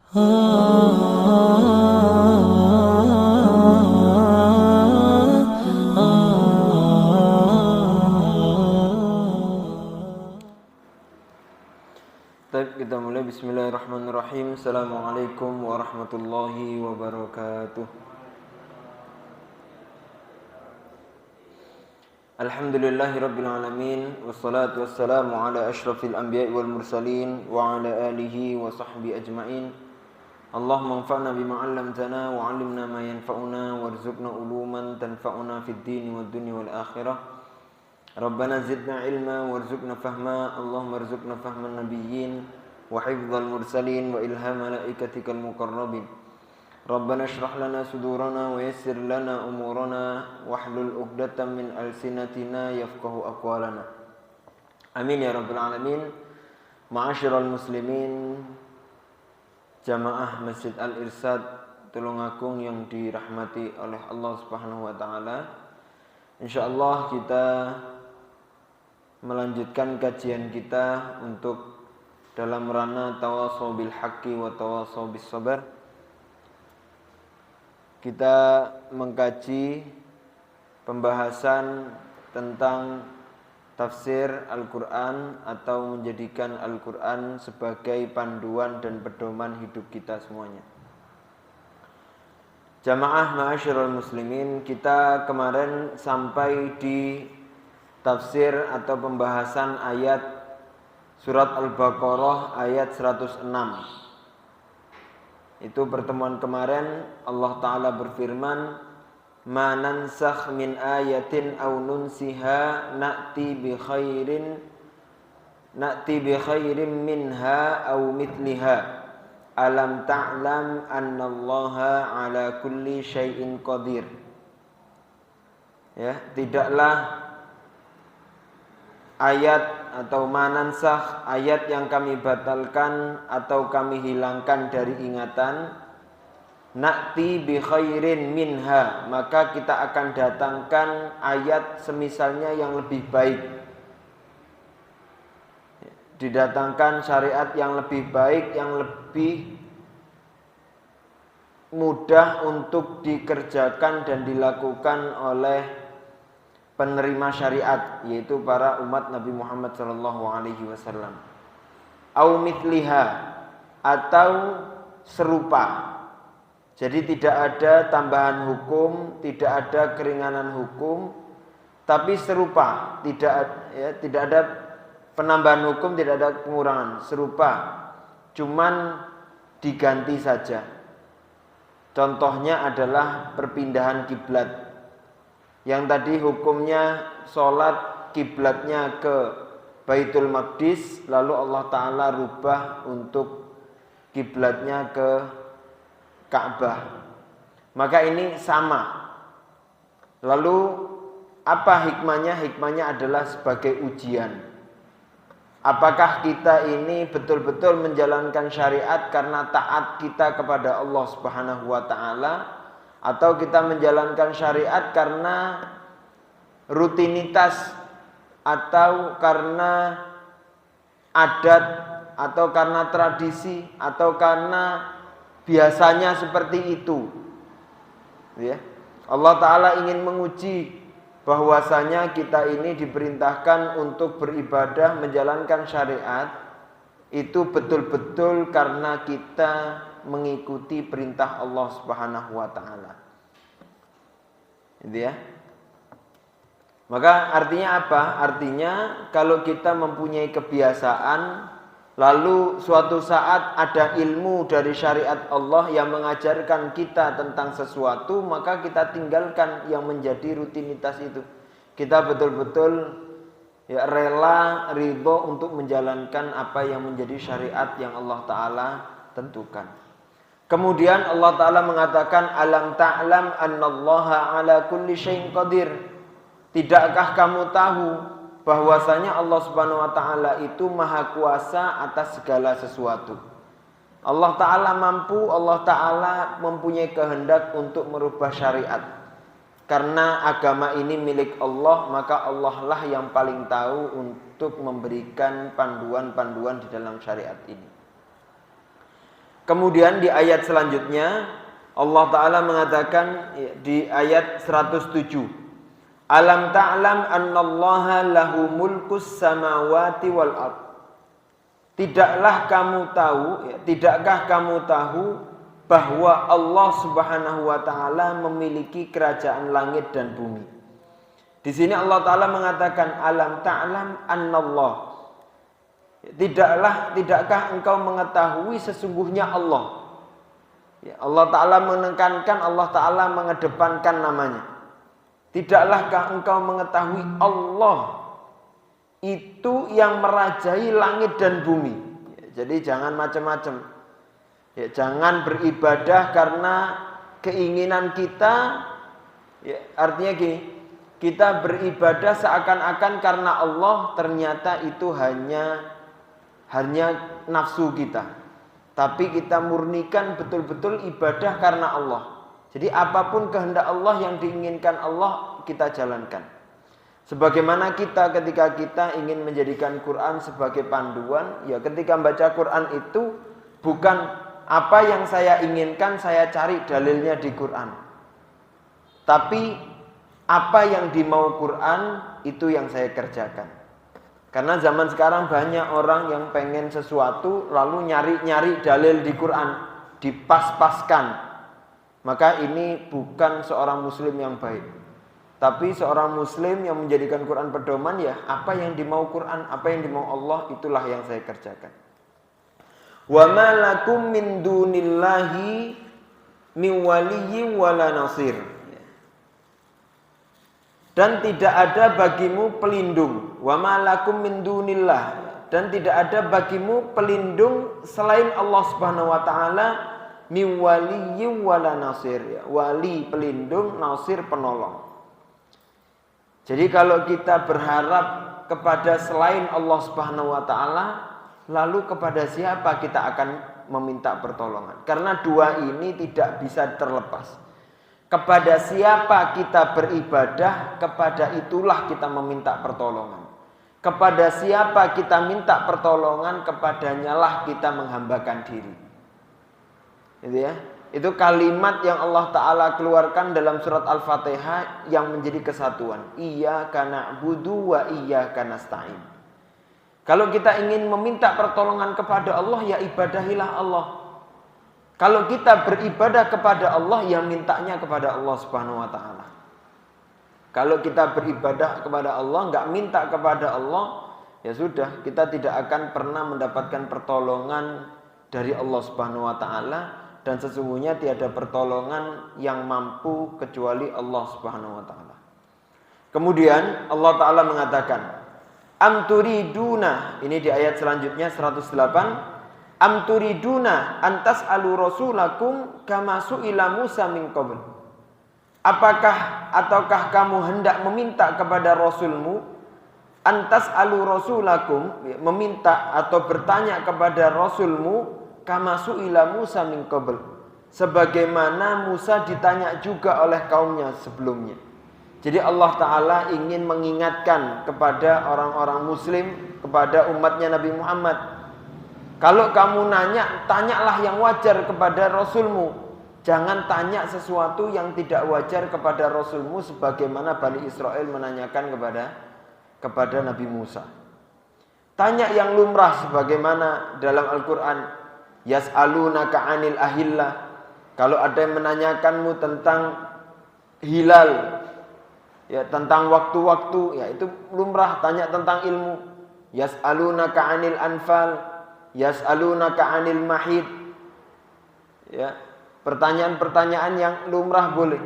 Baik, kita mulai. Bismillahirrahmanirrahim. Assalamualaikum warahmatullahi wabarakatuh. Alhamdulillahirabbil alamin, wassalatu wassalamu ala asyrafil anbiya'i wal mursalin wa ala alihi wa sahbihi ajmain. Allahumma anfa'na bima 'allamtana wa 'allimna ma yanfa'una warzuqna uluman tanfa'una fid dini wad dunya wal akhirah. Rabbana zidna ilma warzuqna fahma. Allahumma arzuqna fahman nabiyyin wa hifdzal mursalin wa ilham malaikatikal muqarrabin. Rabbana shrah lana sudurana wa yassir lana umurana wahlul 'uqdatam min alsinatina yafqahu aqwalana. Amin ya rabbal alamin. Ma'asyiral muslimin, jamaah Masjid Al-Irsyad Tulungagung yang dirahmati oleh Allah Subhanahu wa taala. Insyaallah kita melanjutkan kajian kita untuk dalam ranah tawasau bil haqqi wa tawasau bis sabar. Kita mengkaji pembahasan tentang tafsir Al-Qur'an atau menjadikan Al-Qur'an sebagai panduan dan pedoman hidup kita semuanya. Jamaah ma'asyiral muslimin, kita kemarin sampai di tafsir atau pembahasan ayat surat Al-Baqarah ayat 106. Itu pertemuan kemarin Allah Ta'ala berfirman, "Ma nansakh min ayatin aw nunsiha na'ti bi khairin minha aw mithliha. Alam ta'lam annallaha ala kulli syai'in qadir." Ya, tidaklah ayat atau manansah, ayat yang kami batalkan atau kami hilangkan dari ingatan, na'ti bi khairin minha, maka kita akan datangkan ayat semisalnya yang lebih baik. Didatangkan syariat yang lebih baik, yang lebih mudah untuk dikerjakan dan dilakukan oleh penerima syariat, yaitu para umat Nabi Muhammad SAW. Au mithliha, atau serupa. Jadi tidak ada tambahan hukum, tidak ada keringanan hukum, tapi serupa. Tidak ada penambahan hukum, tidak ada pengurangan, serupa. Cuman diganti saja. Contohnya adalah perpindahan kiblat. Yang tadi hukumnya sholat kiblatnya ke Baitul Maqdis, lalu Allah Ta'ala rubah untuk kiblatnya ke Ka'bah. Maka ini sama. Lalu apa hikmahnya? Hikmahnya adalah sebagai ujian. Apakah kita ini betul-betul menjalankan syariat karena taat kita kepada Allah Subhanahu wa taala, atau kita menjalankan syariat karena rutinitas, atau karena adat, atau karena tradisi, atau karena biasanya seperti itu. Ya. Allah Ta'ala ingin menguji bahwasanya kita ini diperintahkan untuk beribadah, menjalankan syariat itu betul-betul karena kita mengikuti perintah Allah Subhanahu wa taala. Gitu ya. Maka artinya apa? Artinya kalau kita mempunyai kebiasaan, lalu suatu saat ada ilmu dari syariat Allah yang mengajarkan kita tentang sesuatu, maka kita tinggalkan yang menjadi rutinitas itu. Kita betul-betul ya rela, ridho untuk menjalankan apa yang menjadi syariat yang Allah Ta'ala tentukan. Kemudian Allah Ta'ala mengatakan, "Alam ta'lam annallaha ala kulli syai'in qadir." Tidakkah kamu tahu bahwasanya Allah Subhanahu wa taala itu maha kuasa atas segala sesuatu. Allah Ta'ala mampu, Allah Ta'ala mempunyai kehendak untuk merubah syariat. Karena agama ini milik Allah, maka Allah lah yang paling tahu untuk memberikan panduan-panduan di dalam syariat ini. Kemudian di ayat selanjutnya Allah Ta'ala mengatakan di ayat 107, Alam ta'lam annallaha lahu mulkus samawati wal ard. Tidakkah kamu tahu bahwa Allah Subhanahu wa taala memiliki kerajaan langit dan bumi. Di sini Allah Ta'ala mengatakan alam ta'lam annallah. Tidakkah engkau mengetahui sesungguhnya Allah? Ya, Allah Ta'ala menekankan, Allah Ta'ala mengedepankan namanya. Tidakkah engkau mengetahui Allah itu yang merajai langit dan bumi? Ya, jadi jangan macam-macam. Ya, jangan beribadah karena keinginan kita. Ya, artinya gini, kita beribadah seakan-akan karena Allah, ternyata itu hanya nafsu kita. Tapi kita murnikan betul-betul ibadah karena Allah. Jadi apapun kehendak Allah yang diinginkan Allah, kita jalankan. Sebagaimana kita ketika kita ingin menjadikan Quran sebagai panduan, ya ketika membaca Quran itu bukan apa yang saya inginkan saya cari dalilnya di Quran. Tapi apa yang dimau Quran itu yang saya kerjakan. Karena zaman sekarang banyak orang yang pengen sesuatu lalu nyari-nyari dalil di Quran, dipas-paskan. Maka ini bukan seorang muslim yang baik. Tapi seorang muslim yang menjadikan Quran pedoman, ya apa yang dimau Quran, apa yang dimau Allah, itulah yang saya kerjakan. Wa ma lakum min dunillahi min waliyyin wala nasir. Dan tidak ada bagimu pelindung, wa ma lakum min dunillah, dan tidak ada bagimu pelindung selain Allah Subhanahu wa taala, min waliyyin wala nasir, ya, wali pelindung, nasir penolong. Jadi kalau kita berharap kepada selain Allah Subhanahu wa taala, lalu kepada siapa kita akan meminta pertolongan? Karena dua ini tidak bisa terlepas. Kepada siapa kita beribadah, kepada itulah kita meminta pertolongan. Kepada siapa kita minta pertolongan, kepadanyalah kita menghambakan diri. Gitu ya. Itu kalimat yang Allah Ta'ala keluarkan dalam surat Al-Fatihah yang menjadi kesatuan. Iyyaka na'budu wa iyyaka nasta'in. Kalau kita ingin meminta pertolongan kepada Allah, ya ibadahilah Allah. Kalau kita beribadah kepada Allah, ya mintanya kepada Allah Subhanahu wa taala. Kalau kita beribadah kepada Allah, enggak minta kepada Allah, ya sudah, kita tidak akan pernah mendapatkan pertolongan dari Allah Subhanahu wa taala, dan sesungguhnya tiada pertolongan yang mampu kecuali Allah Subhanahu wa taala. Kemudian Allah Ta'ala mengatakan, am turiduna, ini di ayat selanjutnya 108, am turiduna antas alu rasulakum kama su'ila Musa min qabl. Ataukah kamu hendak meminta kepada rasulmu, antas alu rasulakum, meminta atau bertanya kepada rasulmu, kama su'ila Musa min qabl, sebagaimana Musa ditanya juga oleh kaumnya sebelumnya. Jadi Allah Ta'ala ingin mengingatkan kepada orang-orang muslim, kepada umatnya Nabi Muhammad, kalau kamu nanya, tanyalah yang wajar kepada Rasulmu. Jangan tanya sesuatu yang tidak wajar kepada Rasulmu, sebagaimana Bani Israel menanyakan kepada Nabi Musa. Tanya yang lumrah, sebagaimana dalam Al-Quran, yas'alunaka 'anil ahillah. Kalau ada yang menanyakanmu tentang hilal, ya tentang waktu-waktu, ya itu lumrah, tanya tentang ilmu. Yas'alunaka 'anil anfal, yas'alunaka 'anil mahid. Ya, pertanyaan-pertanyaan yang lumrah boleh.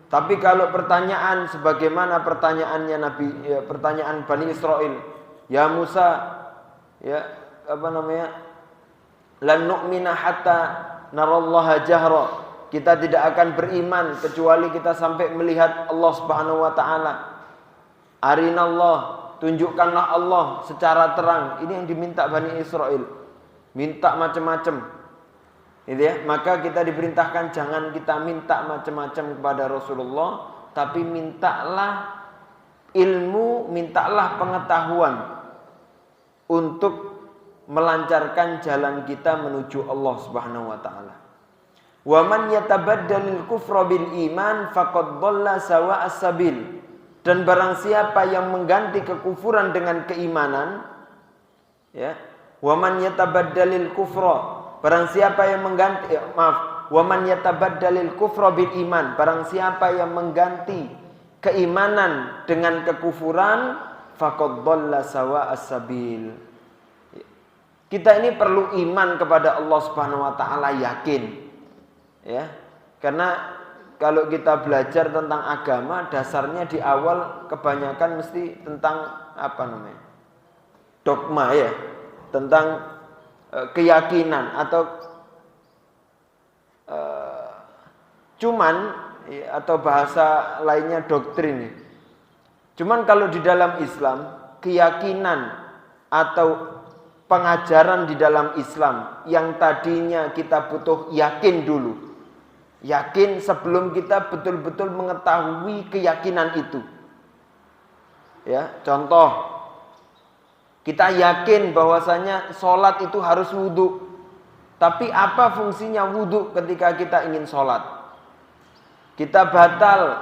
Tapi kalau pertanyaan sebagaimana pertanyaannya Nabi, ya, pertanyaan Bani Israel, ya Musa, ya lan nu'mina hatta narallaha jahra. Kita tidak akan beriman kecuali kita sampai melihat Allah Subhanahu wa taala. Arinallah, tunjukkanlah Allah secara terang. Ini yang diminta Bani Israel. Minta macam-macam. Gitu ya. Maka kita diperintahkan jangan kita minta macam-macam kepada Rasulullah, tapi mintalah ilmu, mintalah pengetahuan untuk melancarkan jalan kita menuju Allah Subhanahu wa taala. Wa man yatabaddalil kufra bil iman faqad dhalla sawa'as sabil. Dan barang siapa yang mengganti kekufuran dengan keimanan, ya, wa man yatabaddalil kufra, barang siapa yang mengganti wa man yatabaddalil kufra bil iman, barang siapa yang mengganti keimanan dengan kekufuran, faqad dhalla sawa'as sabil. Kita ini perlu iman kepada Allah Subhanahu wa taala, yakin. Ya. Karena kalau kita belajar tentang agama, dasarnya di awal kebanyakan mesti tentang apa namanya? Dogma, ya. Tentang keyakinan atau atau bahasa lainnya doktrin. Cuman kalau di dalam Islam, keyakinan atau pengajaran di dalam Islam yang tadinya kita butuh yakin dulu. Yakin sebelum kita betul-betul mengetahui keyakinan itu. Ya, contoh, kita yakin bahwasanya sholat itu harus wudhu. Tapi apa fungsinya wudhu ketika kita ingin sholat? Kita batal,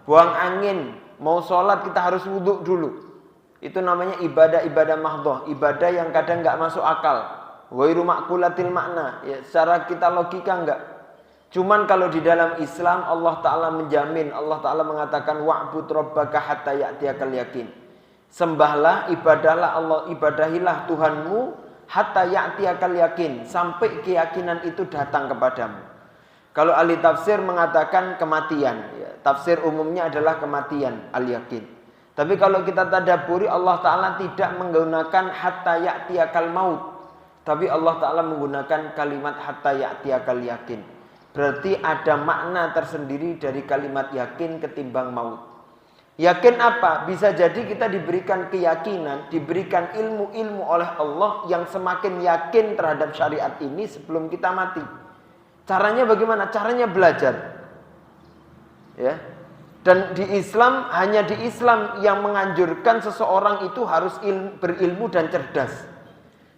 buang angin, mau sholat kita harus wudhu dulu. Itu namanya ibadah-ibadah mahdhah, ibadah yang kadang nggak masuk akal. Ghairu ma'qulatil makna, ya, secara kita logika enggak. Cuman kalau di dalam Islam Allah Ta'ala menjamin, Allah Ta'ala mengatakan wa'bud rabbaka hatta ya'tiyakal yakin. Sembahlah, ibadahilah Tuhanmu hatta ya'tiyakal yakin, sampai keyakinan itu datang kepadamu. Kalau ahli tafsir mengatakan kematian, ya, tafsir umumnya adalah kematian, al-yakin. Tapi kalau kita tadabburi, Allah Ta'ala tidak menggunakan hatta ya'tiyakal maut, tapi Allah Ta'ala menggunakan kalimat hatta ya'tiyakal yakin. Berarti ada makna tersendiri dari kalimat yakin ketimbang maut. Yakin apa? Bisa jadi kita diberikan keyakinan, diberikan ilmu-ilmu oleh Allah yang semakin yakin terhadap syariat ini sebelum kita mati. Caranya bagaimana? Caranya belajar. Ya. Dan di Islam, hanya di Islam yang menganjurkan seseorang itu harus berilmu dan cerdas.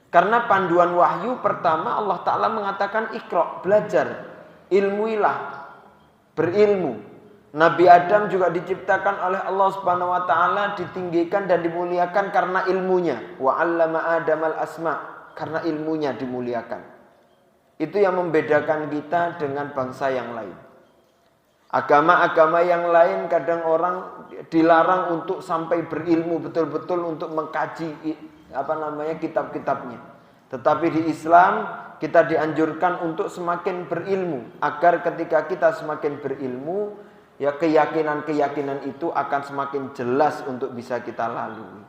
Karena panduan wahyu pertama Allah Ta'ala mengatakan iqra, belajar. Ilmuilah, berilmu. Nabi Adam juga diciptakan oleh Allah Subhanahu wa taala, ditinggikan dan dimuliakan karena ilmunya. Wa 'allama Adamal asma, karena ilmunya dimuliakan. Itu yang membedakan kita dengan bangsa yang lain. Agama-agama yang lain kadang orang dilarang untuk sampai berilmu betul-betul untuk mengkaji kitab-kitabnya. Tetapi di Islam kita dianjurkan untuk semakin berilmu, agar ketika kita semakin berilmu, ya keyakinan-keyakinan itu akan semakin jelas untuk bisa kita lalui.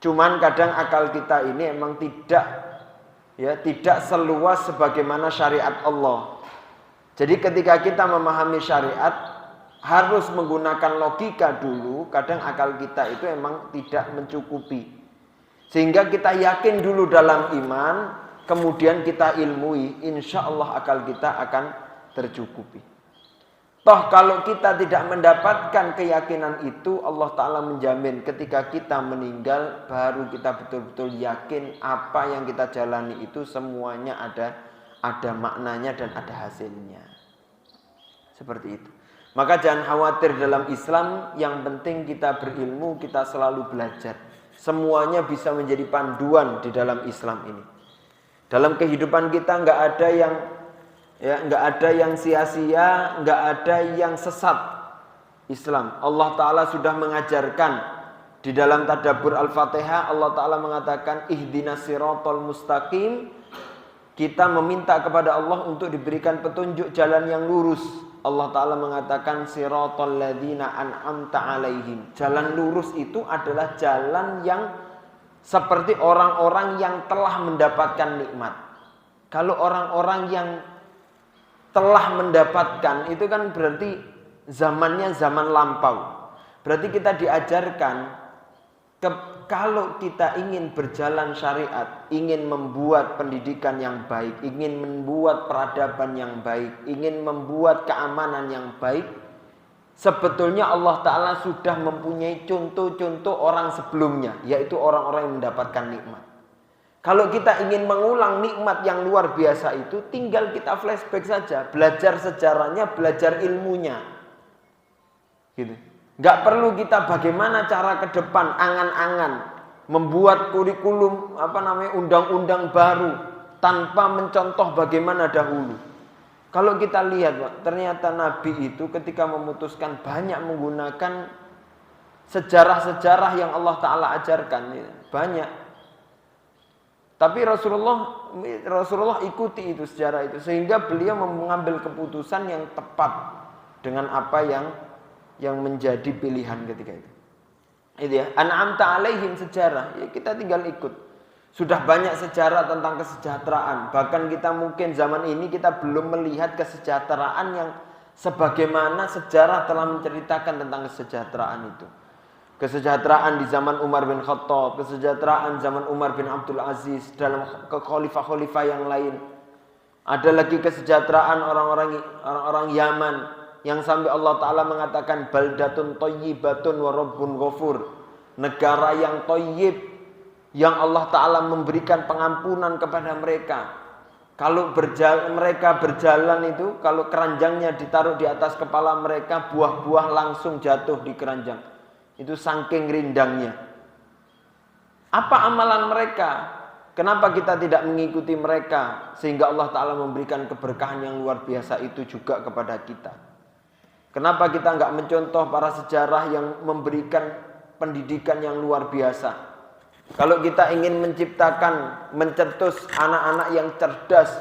Cuman kadang akal kita ini emang tidak seluas sebagaimana syariat Allah. Jadi ketika kita memahami syariat harus menggunakan logika dulu, kadang akal kita itu emang tidak mencukupi. Sehingga kita yakin dulu dalam iman, kemudian kita ilmui, insya Allah akal kita akan tercukupi. Toh kalau kita tidak mendapatkan keyakinan itu, Allah Ta'ala menjamin ketika kita meninggal, baru kita betul-betul yakin apa yang kita jalani itu semuanya ada maknanya dan ada hasilnya. Seperti itu. Maka jangan khawatir dalam Islam, yang penting kita berilmu, kita selalu belajar. Semuanya bisa menjadi panduan di dalam Islam ini. Dalam kehidupan kita nggak ada yang sia-sia, nggak ada yang sesat. Islam, Allah Ta'ala sudah mengajarkan di dalam tadabbur Al-Fatihah, Allah Ta'ala mengatakan ihdinas siratal mustaqim. Kita meminta kepada Allah untuk diberikan petunjuk jalan yang lurus. Allah Ta'ala mengatakan siratal ladzina an'amta alaihim. Jalan lurus itu adalah jalan yang seperti orang-orang yang telah mendapatkan nikmat. Kalau orang-orang yang telah mendapatkan itu kan berarti zamannya zaman lampau. Berarti kita diajarkan kalau kita ingin berjalan syariat, ingin membuat pendidikan yang baik, ingin membuat peradaban yang baik, ingin membuat keamanan yang baik, sebetulnya Allah Ta'ala sudah mempunyai contoh-contoh orang sebelumnya, yaitu orang-orang yang mendapatkan nikmat. Kalau kita ingin mengulang nikmat yang luar biasa itu, tinggal kita flashback saja, belajar sejarahnya, belajar ilmunya. Gitu. Nggak perlu kita bagaimana cara ke depan, angan-angan, membuat kurikulum, undang-undang baru, tanpa mencontoh bagaimana dahulu. Kalau kita lihat, Pak, ternyata Nabi itu ketika memutuskan banyak menggunakan sejarah-sejarah yang Allah Ta'ala ajarkan. Banyak. Tapi Rasulullah ikuti itu sejarah itu. Sehingga beliau mengambil keputusan yang tepat dengan apa yang menjadi pilihan ketika itu. Itu ya. An'amta alaihim sejarah. Ya, kita tinggal ikut. Sudah banyak sejarah tentang kesejahteraan. Bahkan kita mungkin zaman ini kita belum melihat kesejahteraan yang sebagaimana sejarah telah menceritakan tentang kesejahteraan itu. Kesejahteraan di zaman Umar bin Khattab, kesejahteraan zaman Umar bin Abdul Aziz, dalam khalifah-khalifah yang lain. Ada lagi kesejahteraan orang-orang Yaman yang sampai Allah Ta'ala mengatakan baldatun thayyibatun wa rabbun ghafur. Negara yang thayyib, yang Allah Ta'ala memberikan pengampunan kepada mereka. Kalau mereka berjalan itu, kalau keranjangnya ditaruh di atas kepala mereka, buah-buah langsung jatuh di keranjang. Itu saking rindangnya. Apa amalan mereka? Kenapa kita tidak mengikuti mereka? Sehingga Allah Ta'ala memberikan keberkahan yang luar biasa itu juga kepada kita. Kenapa kita nggak mencontoh para sejarah yang memberikan pendidikan yang luar biasa? Kalau kita ingin mencetus anak-anak yang cerdas,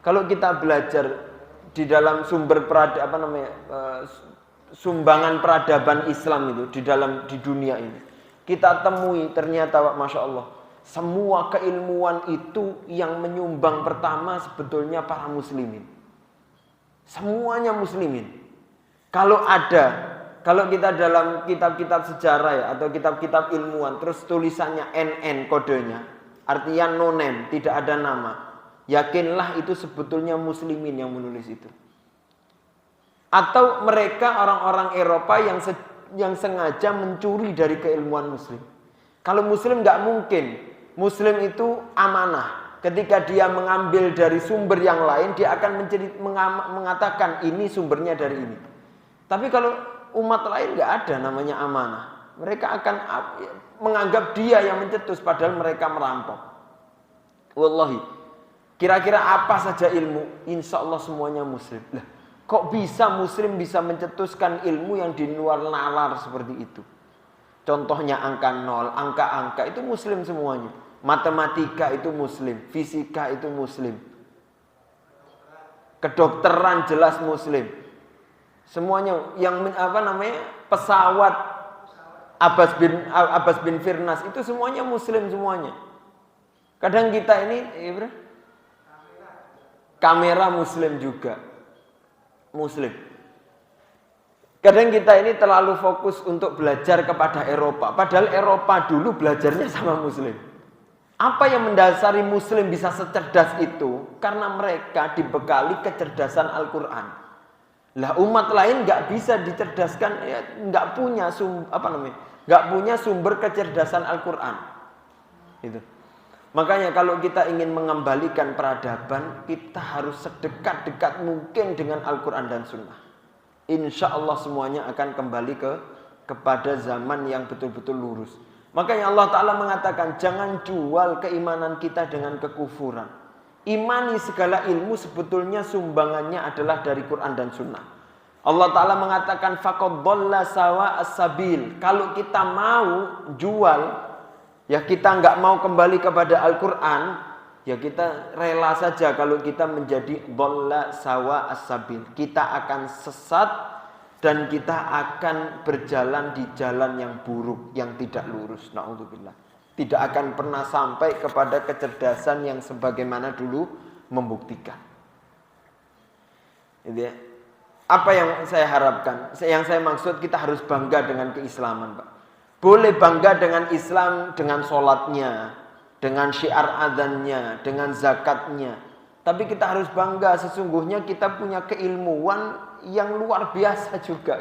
kalau kita belajar di dalam sumbangan peradaban Islam itu di dunia ini, kita temui ternyata, Masya Allah, semua keilmuan itu yang menyumbang pertama sebetulnya para muslimin. Semuanya muslimin. Kalau kita dalam kitab-kitab sejarah ya, atau kitab-kitab ilmuwan, terus tulisannya NN kodenya, artinya no name, tidak ada nama, yakinlah itu sebetulnya muslimin yang menulis itu. Atau mereka orang-orang Eropa yang sengaja mencuri dari keilmuan muslim. Kalau muslim nggak mungkin. Muslim itu amanah. Ketika dia mengambil dari sumber yang lain, dia akan mengatakan ini sumbernya dari ini. Tapi kalau umat lain nggak ada namanya amanah. Mereka akan menganggap dia yang mencetus padahal mereka merampok. Wallahi. Kira-kira apa saja ilmu? Insya Allah semuanya muslim. Lah, kok bisa muslim bisa mencetuskan ilmu yang di luar nalar seperti itu? Contohnya angka nol, angka-angka itu muslim semuanya. Matematika itu muslim, fisika itu muslim. Kedokteran jelas muslim. Semuanya yang pesawat Abbas bin Firnas itu semuanya muslim semuanya. Kadang kita ini kamera muslim juga. Muslim. Kadang kita ini terlalu fokus untuk belajar kepada Eropa. Padahal Eropa dulu belajarnya sama muslim. Apa yang mendasari muslim bisa secerdas itu? Karena mereka dibekali kecerdasan Al-Quran. Lah umat lain nggak bisa dicerdaskan, ya, nggak punya sumber kecerdasan Al-Quran. Itu. Makanya kalau kita ingin mengembalikan peradaban, kita harus sedekat-dekat mungkin dengan Al-Quran dan Sunnah. Insya Allah semuanya akan kembali kepada zaman yang betul-betul lurus. Makanya Allah Ta'ala mengatakan, jangan jual keimanan kita dengan kekufuran. Imani segala ilmu sebetulnya sumbangannya adalah dari Quran dan Sunnah. Allah Ta'ala mengatakan, faqad dhalla sawa as-sabil. Kalau kita mau jual, ya kita nggak mau kembali kepada Al-Quran, ya kita rela saja kalau kita menjadi dhalla sawa as-sabil. Kita akan sesat dan kita akan berjalan di jalan yang buruk, yang tidak lurus. Na'udzubillah. Tidak akan pernah sampai kepada kecerdasan yang sebagaimana dulu membuktikan. Gitu ya. Apa yang saya harapkan? Yang saya maksud kita harus bangga dengan keislaman, Pak. Boleh bangga dengan Islam, dengan sholatnya, dengan syiar adzannya, dengan zakatnya. Tapi kita harus bangga sesungguhnya kita punya keilmuan yang luar biasa juga.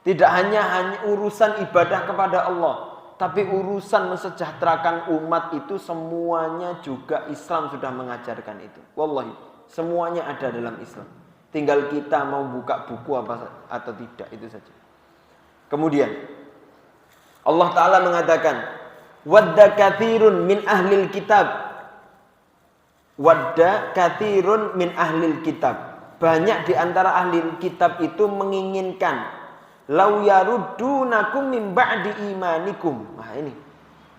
Tidak hanya urusan ibadah kepada Allah. Tapi urusan mensejahterakan umat itu semuanya juga Islam sudah mengajarkan itu. Wallahi, semuanya ada dalam Islam. Tinggal kita mau buka buku apa atau tidak, itu saja. Kemudian Allah Ta'ala mengatakan, wadda kathirun min ahlil kitab. Wadda kathirun min ahlil kitab. Banyak di antara ahli kitab itu menginginkan lau yaruddunakum min ba'di imanikum. Nah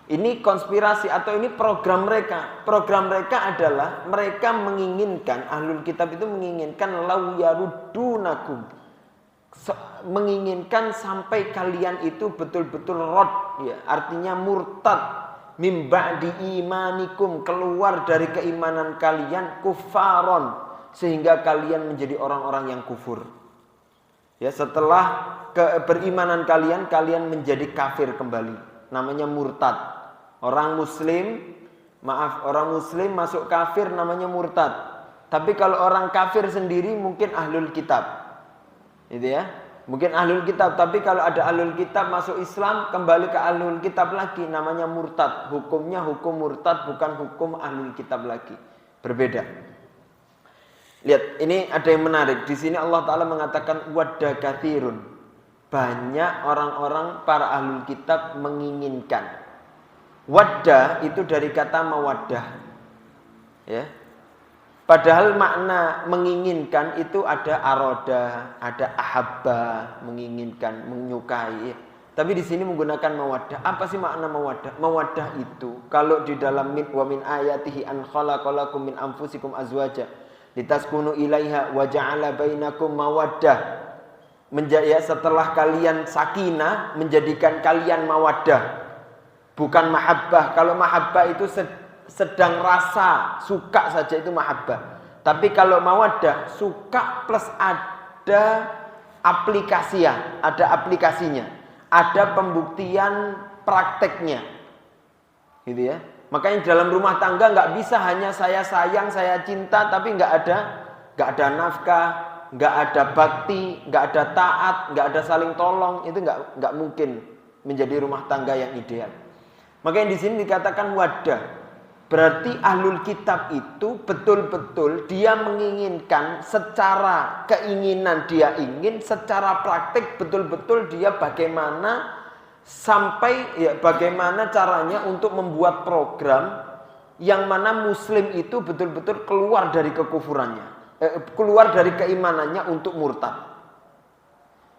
ini konspirasi atau ini program mereka. Program mereka adalah mereka menginginkan, ahlul kitab itu menginginkan lau yaruddunakum, menginginkan sampai kalian itu betul-betul rod, ya, artinya murtad, min ba'di imanikum, keluar dari keimanan kalian, kufaron, sehingga kalian menjadi orang-orang yang kufur. Ya, setelah berimanan kalian menjadi kafir kembali. Namanya murtad. Orang muslim masuk kafir namanya murtad. Tapi kalau orang kafir sendiri mungkin ahlul kitab. Gitu ya. Mungkin ahlul kitab, tapi kalau ada ahlul kitab masuk Islam kembali ke ahlul kitab lagi namanya murtad. Hukumnya hukum murtad, bukan hukum ahlul kitab lagi. Berbeda. Lihat, ini ada yang menarik. Di sini Allah Ta'ala mengatakan wadda kathirun. Banyak orang-orang para ahlul kitab menginginkan. Wadda itu dari kata mawaddah. Ya. Padahal makna menginginkan itu ada aroda, ada ahabba, menginginkan, menyukai. Tapi di sini menggunakan mawaddah. Apa sih makna mawaddah? Mawaddah itu kalau di dalam wa min ayatihi an khalaqalakum min anfusikum azwaja litaskunu ilaiha wa ja'ala bainakum mawaddah. Setelah kalian sakinah, menjadikan kalian mawaddah, bukan mahabbah. Kalau mahabbah itu sedang rasa, suka saja itu mahabbah. Tapi kalau mawaddah, suka plus ada aplikasinya, ada pembuktian prakteknya, gitu ya. Makanya dalam rumah tangga nggak bisa hanya saya sayang, saya cinta, tapi nggak ada nafkah, nggak ada bakti, nggak ada taat, nggak ada saling tolong, itu nggak mungkin menjadi rumah tangga yang ideal. Makanya di sini dikatakan wadah, berarti ahlul kitab itu betul-betul dia menginginkan secara keinginan dia ingin, secara praktik betul-betul dia bagaimana bagaimana caranya untuk membuat program yang mana muslim itu betul-betul keluar dari kekufurannya, keluar dari keimanannya untuk murtad.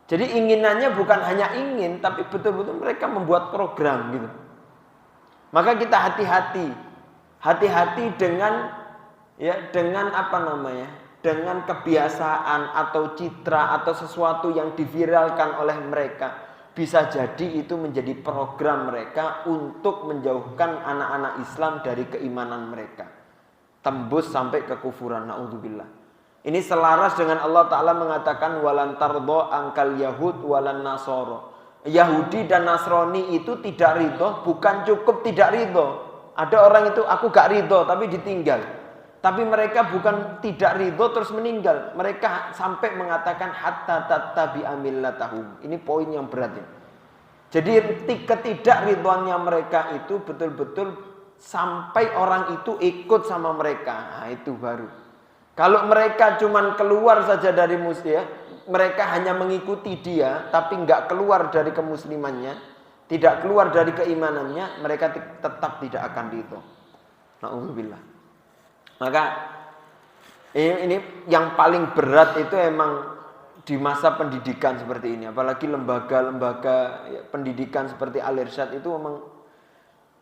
Jadi inginannya bukan hanya ingin, tapi betul-betul mereka membuat program gitu. Maka kita hati-hati dengan dengan kebiasaan atau citra atau sesuatu yang diviralkan oleh mereka. Bisa jadi itu menjadi program mereka untuk menjauhkan anak-anak Islam dari keimanan mereka. Tembus sampai kekufuran. Na'udzubillah. Ini selaras dengan Allah Ta'ala mengatakan walan tardo angkal yahud walan nasoro. Yahudi dan Nasrani itu tidak ridho, bukan cukup tidak ridho. Ada orang itu aku gak ridho tapi ditinggal. Tapi mereka bukan tidak ridho terus meninggal. Mereka sampai mengatakan hatta tattabi'a millatahum. Ini poin yang berat ya. Jadi ketidakridhoannya mereka itu betul-betul sampai orang itu ikut sama mereka. Nah, itu baru. Kalau mereka cuman keluar saja dari muslim, mereka hanya mengikuti dia tapi nggak keluar dari kemuslimannya, tidak keluar dari keimanannya, mereka tetap tidak akan ridho. Na'udzubillah. Maka ini yang paling berat itu emang di masa pendidikan seperti ini, apalagi lembaga-lembaga pendidikan seperti Al-Irsyad itu memang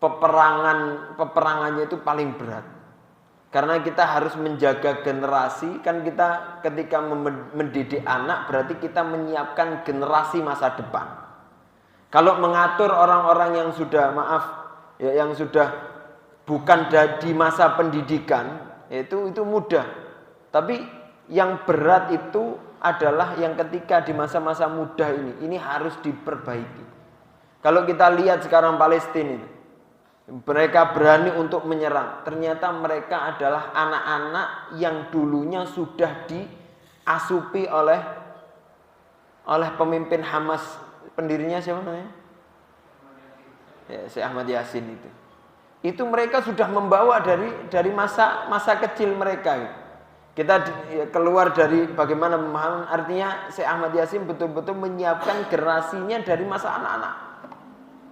peperangannya itu paling berat. Karena kita harus menjaga generasi, kan kita ketika mendidik anak berarti kita menyiapkan generasi masa depan. Kalau mengatur orang-orang yang sudah yang sudah bukan di masa pendidikan, itu mudah. Tapi yang berat itu adalah yang ketika di masa-masa muda ini harus diperbaiki. Kalau kita lihat sekarang Palestina ini, mereka berani untuk menyerang. Ternyata mereka adalah anak-anak yang dulunya sudah diasupi oleh pemimpin Hamas. Pendirinya siapa namanya? Ya, Syekh Ahmad Yasin itu mereka sudah membawa dari masa kecil mereka. Kita keluar dari bagaimana pemahaman, artinya Syekh Ahmad Yasin betul-betul menyiapkan generasinya dari masa anak-anak.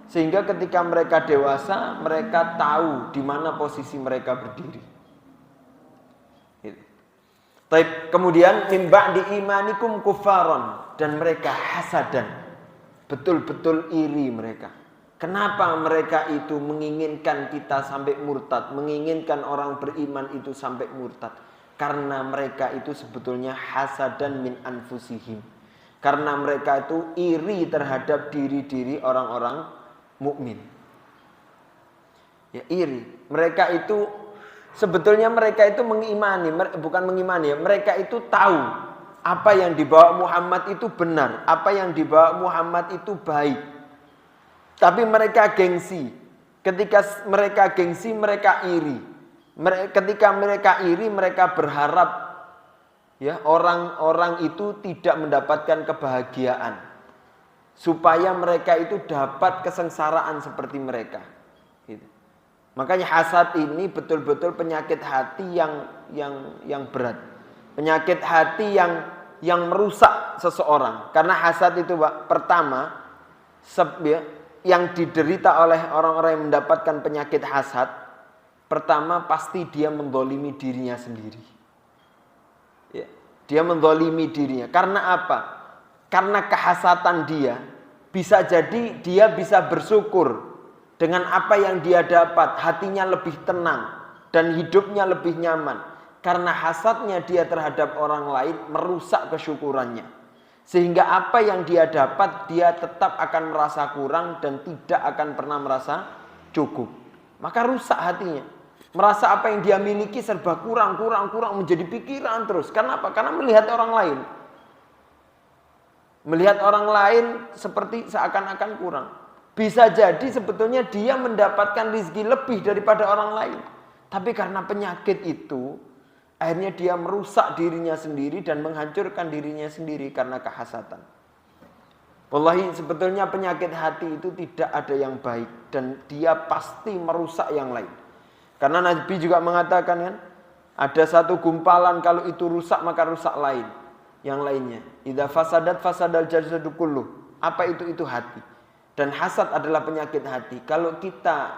Sehingga ketika mereka dewasa, mereka tahu di mana posisi mereka berdiri. Baik, kemudian min ba'di imanikum kufaron, dan mereka hasadan. Betul-betul iri mereka. Kenapa mereka itu menginginkan kita sampai murtad, menginginkan orang beriman itu sampai murtad? Karena mereka itu sebetulnya hasadan min anfusihim. Karena mereka itu iri terhadap diri-diri orang-orang mukmin. Ya, iri. Mereka itu sebetulnya mereka itu mengimani, bukan mengimani ya, mereka itu tahu apa yang dibawa Muhammad itu benar, apa yang dibawa Muhammad itu baik. Tapi mereka gengsi. Ketika mereka gengsi, mereka iri. Ketika mereka iri, mereka berharap ya orang-orang itu tidak mendapatkan kebahagiaan, supaya mereka itu dapat kesengsaraan seperti mereka. Gitu. Makanya hasad ini betul-betul penyakit hati yang berat, penyakit hati yang merusak seseorang. Karena hasad itu, Pak, pertama yang diderita oleh orang-orang yang mendapatkan penyakit hasad, pertama pasti dia mendolimi dirinya sendiri. Ya, dia mendolimi dirinya. Karena apa? Karena kehasatan dia, bisa jadi dia bisa bersyukur dengan apa yang dia dapat, hatinya lebih tenang dan hidupnya lebih nyaman. Karena hasadnya dia terhadap orang lain merusak kesyukurannya. Sehingga apa yang dia dapat, dia tetap akan merasa kurang dan tidak akan pernah merasa cukup. Maka rusak hatinya. Merasa apa yang dia miliki serba kurang, menjadi pikiran terus. Karena apa? Karena melihat orang lain. Melihat orang lain seperti seakan-akan kurang. Bisa jadi sebetulnya dia mendapatkan rezeki lebih daripada orang lain. Tapi karena penyakit itu, akhirnya dia merusak dirinya sendiri dan menghancurkan dirinya sendiri karena kehasatan. Wallahi, sebetulnya penyakit hati itu tidak ada yang baik dan dia pasti merusak yang lain. Karena Nabi juga mengatakan kan, ada satu gumpalan kalau itu rusak maka rusak yang lainnya. Idza fasadat fasadal jasadu kulluh. Apa itu? Itu hati. Dan hasad adalah penyakit hati. Kalau kita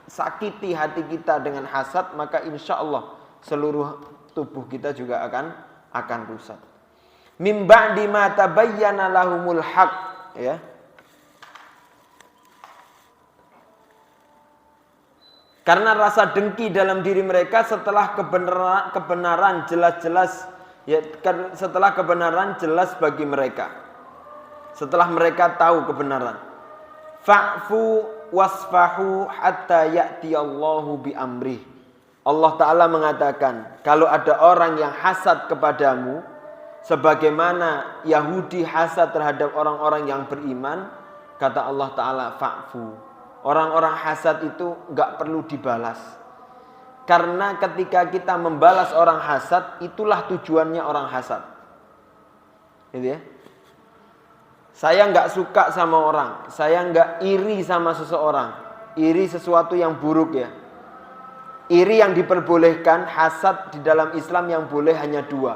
sakiti hati kita dengan hasad, maka insya Allah seluruh tubuh kita juga akan rusak. Mim ba'di ma tabayyana lahumul haq, ya. Karena rasa dengki dalam diri mereka setelah kebenaran jelas-jelas, ya, setelah kebenaran jelas bagi mereka. Setelah mereka tahu kebenaran. Fa'fu wasfahu hatta ya'tiyallahu bi amrih. Allah Ta'ala mengatakan, kalau ada orang yang hasad kepadamu, sebagaimana Yahudi hasad terhadap orang-orang yang beriman, kata Allah Ta'ala, fa'fu. Orang-orang hasad itu gak perlu dibalas. Karena ketika kita membalas orang hasad, itulah tujuannya orang hasad. Gitu ya. Saya gak suka sama orang, saya gak iri sama seseorang. Iri sesuatu yang buruk ya. Iri yang diperbolehkan, hasad di dalam Islam yang boleh hanya dua.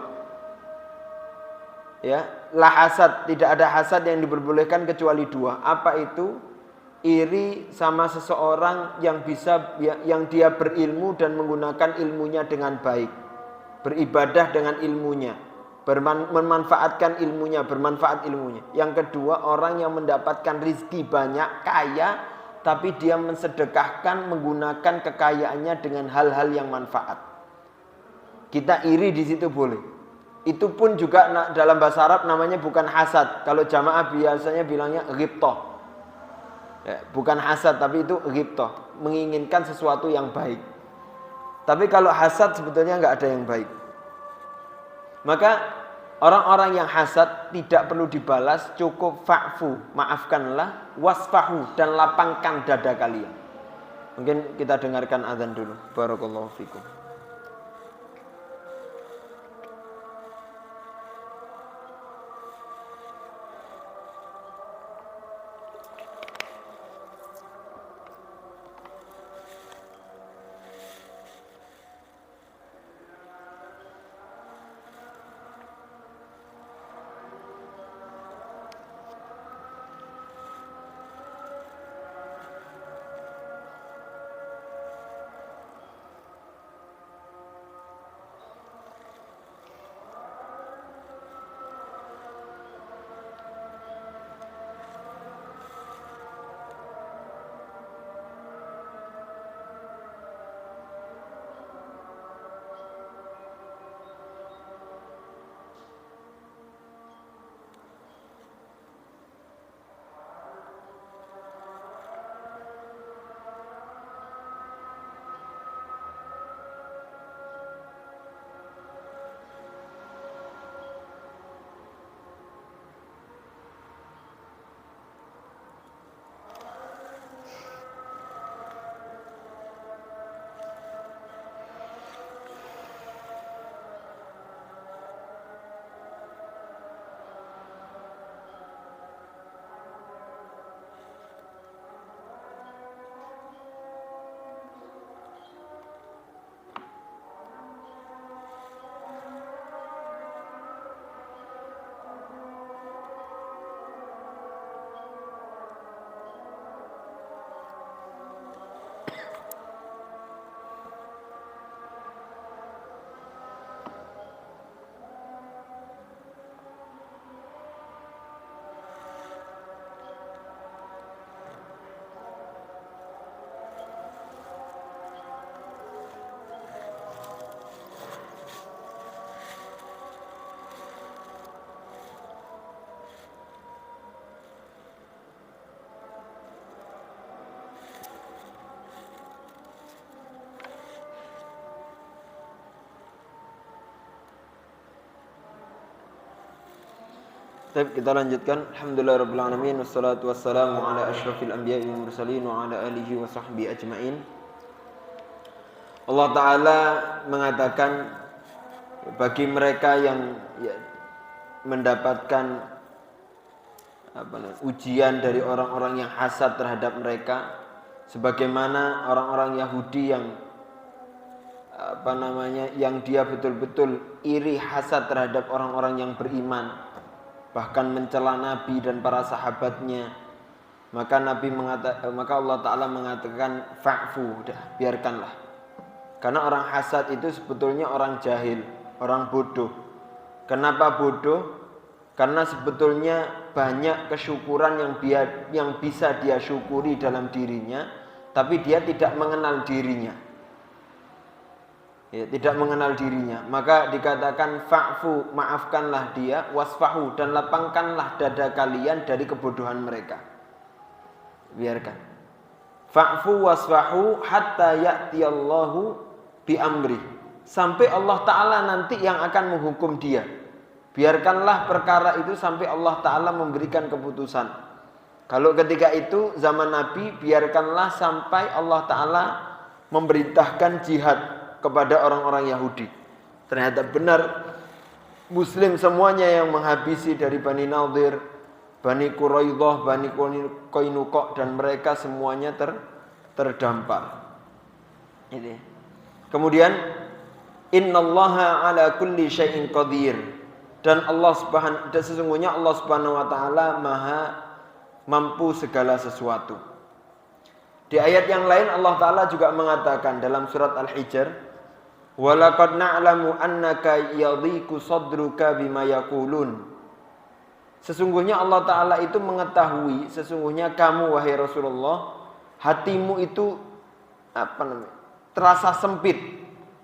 Ya, la hasad, tidak ada hasad yang diperbolehkan kecuali dua. Apa itu? Iri sama seseorang yang dia berilmu dan menggunakan ilmunya dengan baik. Beribadah dengan ilmunya, memanfaatkan ilmunya, bermanfaat ilmunya. Yang kedua, orang yang mendapatkan rizki banyak, kaya, tapi dia mensedekahkan, menggunakan kekayaannya dengan hal-hal yang manfaat. Kita iri di situ boleh. Itu pun juga dalam bahasa Arab namanya bukan hasad. Kalau jamaah biasanya bilangnya ghibthah. Ya, bukan hasad, tapi itu ghibthah, menginginkan sesuatu yang baik. Tapi kalau hasad sebetulnya nggak ada yang baik. Maka orang-orang yang hasad tidak perlu dibalas, cukup fa'fu, maafkanlah, wasfahu, dan lapangkan dada kalian. Mungkin kita dengarkan azan dulu. Barakallahu fikum. Baik, kita lanjutkan. Alhamdulillahirabbil alamin wassalatu wassalamu ala asyrafil anbiya'i wal mursalin wa ala alihi wa sahbihi ajmain. Allah taala mengatakan bagi mereka yang mendapatkan ujian dari orang-orang yang hasad terhadap mereka, sebagaimana orang-orang Yahudi yang dia betul-betul iri hasad terhadap orang-orang yang beriman, bahkan mencela Nabi dan para sahabatnya. Maka Allah Ta'ala mengatakan fa'fu, udah biarkanlah. Karena orang hasad itu sebetulnya orang jahil, orang bodoh. Kenapa bodoh? Karena sebetulnya banyak kesyukuran yang bisa dia syukuri dalam dirinya, tapi dia tidak mengenal dirinya. Ya, tidak mengenal dirinya. Maka dikatakan fa'fu, maafkanlah dia, wasfahu, dan lapangkanlah dada kalian dari kebodohan mereka. Biarkan. Fa'fu wasfahu hatta ya'tiyallahu bi'amri. Sampai Allah Ta'ala nanti yang akan menghukum dia. Biarkanlah perkara itu sampai Allah Ta'ala memberikan keputusan. Kalau ketika itu zaman Nabi, biarkanlah sampai Allah Ta'ala memerintahkan jihad kepada orang-orang Yahudi. Ternyata benar Muslim semuanya yang menghabisi dari Bani Nadir, Bani Quraidah, Bani Qainuqa, dan mereka semuanya terdampar. Ini. Kemudian innallaha ala kulli syai'in qadir, dan sesungguhnya Allah Subhanahu wa taala Maha mampu segala sesuatu. Di ayat yang lain Allah Taala juga mengatakan dalam surat Al-Hijr, walaqad na'lamu annaka yadhiqu sadruka bima yaqulun. Sesungguhnya Allah Ta'ala itu mengetahui, sesungguhnya kamu wahai Rasulullah, hatimu itu terasa sempit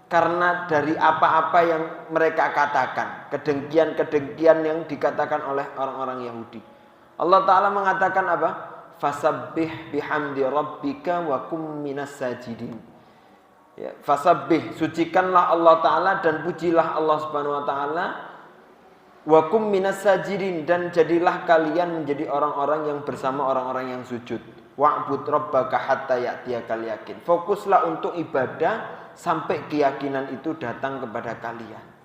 karena dari apa-apa yang mereka katakan, kedengkian-kedengkian yang dikatakan oleh orang-orang Yahudi. Allah Ta'ala mengatakan apa? Fasabbih bihamdi rabbika wa kum minas sajidin. Ya, fasabbih, sucikanlah Allah Ta'ala dan pujilah Allah Subhanahu wa Ta'ala. Wa kum minas sajidin, dan jadilah kalian menjadi orang-orang yang bersama orang-orang yang sujud. Wa'bud rabbaka hatta ya'tiyakal yakin. Fokuslah untuk ibadah sampai keyakinan itu datang kepada kalian.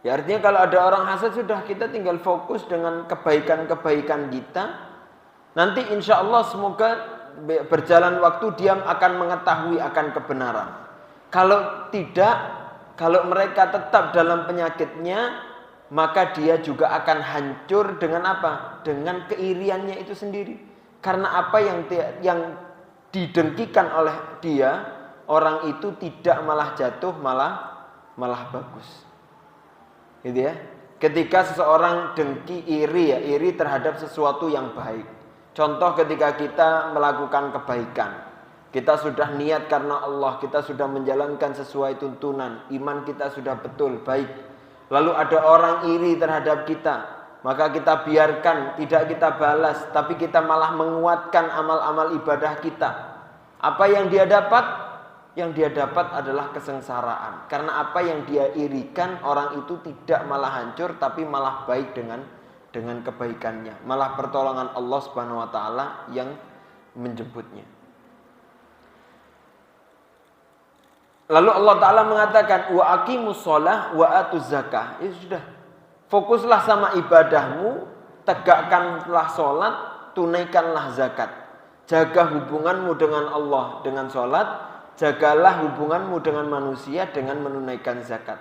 Ya, artinya kalau ada orang hasad, sudah kita tinggal fokus dengan kebaikan-kebaikan kita. Nanti insya Allah semoga berjalan waktu dia akan mengetahui akan kebenaran. Kalau tidak, kalau mereka tetap dalam penyakitnya, maka dia juga akan hancur dengan apa? Dengan keiriannya itu sendiri. Karena apa yang didengkikan oleh dia, orang itu tidak malah jatuh, malah bagus. Gitu ya. Ketika seseorang dengki, iri terhadap sesuatu yang baik. Contoh ketika kita melakukan kebaikan, kita sudah niat karena Allah, kita sudah menjalankan sesuai tuntunan, iman kita sudah betul, baik. Lalu ada orang iri terhadap kita, maka kita biarkan, tidak kita balas, tapi kita malah menguatkan amal-amal ibadah kita. Apa yang dia dapat? Yang dia dapat adalah kesengsaraan. Karena apa yang dia irikan, orang itu tidak malah hancur, tapi malah baik dengan kebaikannya. Malah pertolongan Allah Subhanahu wa taala yang menjemputnya. Lalu Allah Ta'ala mengatakan wa aqimus shalah wa atuz zakah. Ya sudah, fokuslah sama ibadahmu, tegakkanlah sholat, tunaikanlah zakat. Jaga hubunganmu dengan Allah dengan sholat, jagalah hubunganmu dengan manusia dengan menunaikan zakat.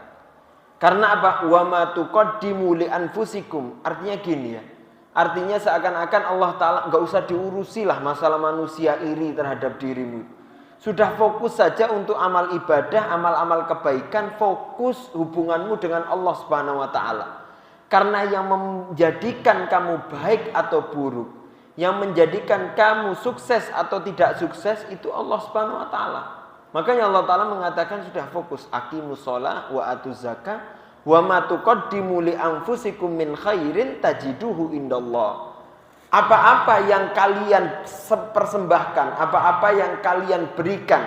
Karena apa? Wa ma tuqaddimu li anfusikum. Artinya gini ya. Artinya seakan-akan Allah Ta'ala enggak usah diurusilah masalah manusia iri terhadap dirimu. Sudah fokus saja untuk amal ibadah, amal-amal kebaikan, fokus hubunganmu dengan Allah Subhanahu wa taala. Karena yang menjadikan kamu baik atau buruk, yang menjadikan kamu sukses atau tidak sukses itu Allah Subhanahu wa taala. Makanya Allah Taala mengatakan sudah fokus, aqimus shalah wa atuz zakah wa ma tuqaddimu li anfusikum min khairin tajiduhu indallah. Apa-apa yang kalian persembahkan, apa-apa yang kalian berikan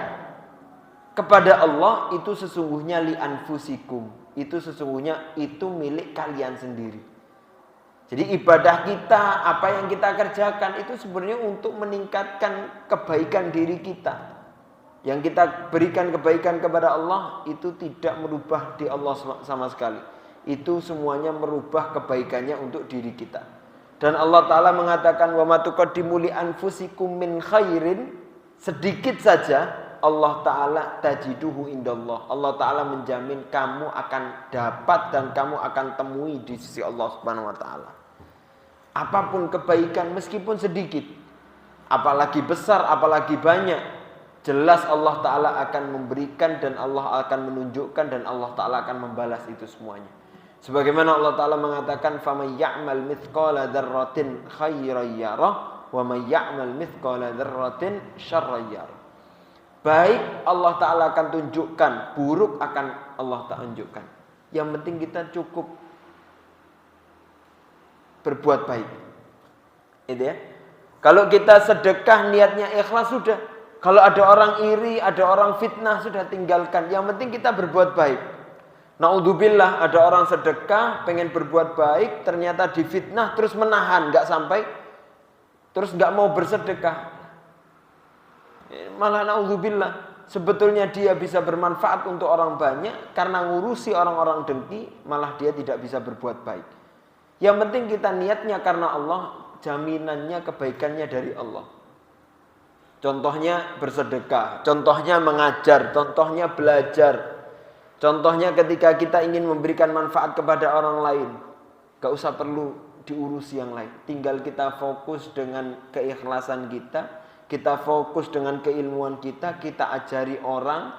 kepada Allah itu sesungguhnya li anfusikum. Itu sesungguhnya itu milik kalian sendiri. Jadi ibadah kita, apa yang kita kerjakan itu sebenarnya untuk meningkatkan kebaikan diri kita. Yang kita berikan kebaikan kepada Allah itu tidak merubah di Allah sama sekali. Itu semuanya merubah kebaikannya untuk diri kita. Dan Allah Ta'ala mengatakan wa ma tuqaddimu li anfusikum min khairin, sedikit saja Allah Ta'ala tajiduhu indallah. Allah Ta'ala menjamin kamu akan dapat dan kamu akan temui di sisi Allah Subhanahu wa Ta'ala. Apapun kebaikan meskipun sedikit, apalagi besar, apalagi banyak, jelas Allah Ta'ala akan memberikan dan Allah akan menunjukkan dan Allah Ta'ala akan membalas itu semuanya. Sebagaimana Allah Ta'ala mengatakan faman ya'mal mithqala dzarratin khairan yarah wa man ya'mal mithqala dzarratin syarran yarah. Baik Allah Ta'ala akan tunjukkan, buruk akan Allah Ta'ala tunjukkan. Yang penting kita cukup berbuat baik. Itu ya. Kalau kita sedekah niatnya ikhlas sudah. Kalau ada orang iri, ada orang fitnah sudah tinggalkan. Yang penting kita berbuat baik. Naudzubillah, ada orang sedekah pengen berbuat baik, ternyata difitnah terus menahan, nggak sampai, terus nggak mau bersedekah. Malah naudzubillah, sebetulnya dia bisa bermanfaat untuk orang banyak, karena ngurusi orang-orang dengki, malah dia tidak bisa berbuat baik. Yang penting kita niatnya karena Allah, jaminannya kebaikannya dari Allah. Contohnya bersedekah, contohnya mengajar, contohnya belajar. Contohnya ketika kita ingin memberikan manfaat kepada orang lain, gak usah perlu diurusi yang lain. Tinggal kita fokus dengan keikhlasan kita fokus dengan keilmuan kita ajari orang.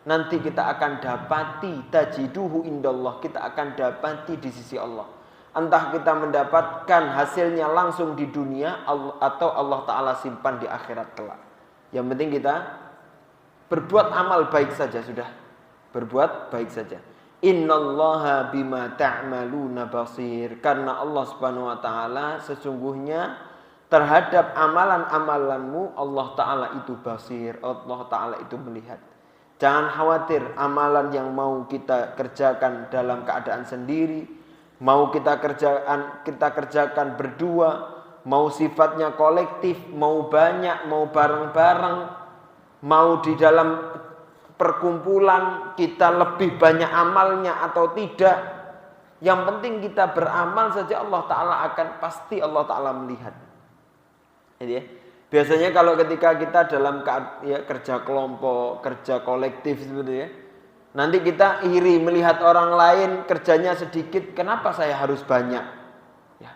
Nanti kita akan dapati tajiduhu indallah, kita akan dapati di sisi Allah. Entah kita mendapatkan hasilnya langsung di dunia atau Allah Ta'ala simpan di akhirat kelak. Yang penting kita berbuat amal baik saja sudah. Berbuat baik saja. Innallaha bima ta'maluna basir. Karena Allah Subhanahu wa Ta'ala sesungguhnya terhadap amalan-amalanmu Allah Ta'ala itu basir. Allah Ta'ala itu melihat. Jangan khawatir amalan yang mau kita kerjakan dalam keadaan sendiri, mau kita kerjakan berdua, mau sifatnya kolektif, mau banyak, mau bareng-bareng, mau di dalam perkumpulan kita lebih banyak amalnya atau tidak. Yang penting kita beramal saja, Allah Ta'ala akan pasti Allah Ta'ala melihat. Jadi ya, biasanya kalau ketika kita dalam kerja kelompok, kerja kolektif seperti ya, nanti kita iri melihat orang lain kerjanya sedikit, kenapa saya harus banyak? Ya.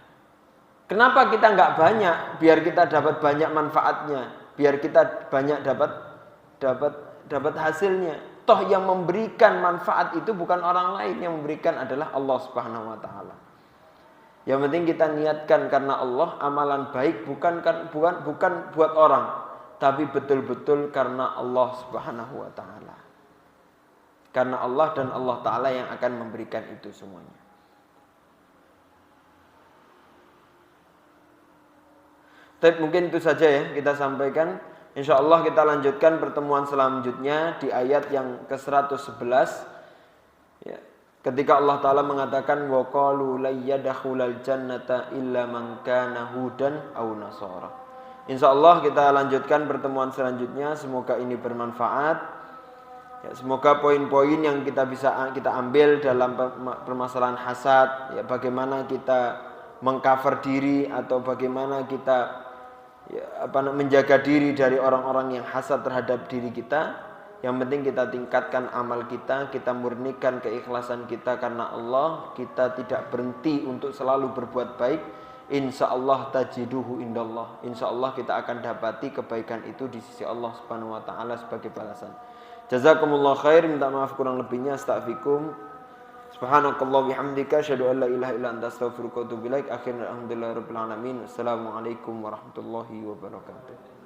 Kenapa kita nggak banyak? Biar kita dapat banyak manfaatnya, biar kita banyak dapat hasilnya. Toh yang memberikan manfaat itu bukan orang lain, yang memberikan adalah Allah Subhanahu wa Ta'ala. Yang penting kita niatkan karena Allah, amalan baik bukan buat orang, tapi betul-betul karena Allah Subhanahu wa Ta'ala. Karena Allah dan Allah Ta'ala yang akan memberikan itu semuanya. Tapi mungkin itu saja ya kita sampaikan. Insya Allah kita lanjutkan pertemuan selanjutnya di ayat yang ke-111 ya, ketika Allah Ta'ala mengatakan wa qalu la yadkhulal jannata illa man kana hudan aw nasara. Insya Allah kita lanjutkan pertemuan selanjutnya. Semoga ini bermanfaat ya, semoga poin-poin yang kita bisa kita ambil dalam permasalahan hasad ya, bagaimana kita mengcover diri atau bagaimana kita menjaga diri dari orang-orang yang hasad terhadap diri kita. Yang penting kita tingkatkan amal kita murnikan keikhlasan kita karena Allah, kita tidak berhenti untuk selalu berbuat baik. Insya Allah tajiduhu indallah. Insya Allah kita akan dapati kebaikan itu di sisi Allah Subhanahu wa Ta'ala sebagai balasan. Jazakumullah khair, minta maaf kurang lebihnya, astaghfirukum. Subhanakallah bihamdika asyhadu an la ilaha illa anta astaghfiruka wa atubu ilaik. Akhirnya alhamdulillahirabbil alamin. Assalamualaikum warahmatullahi wabarakatuh.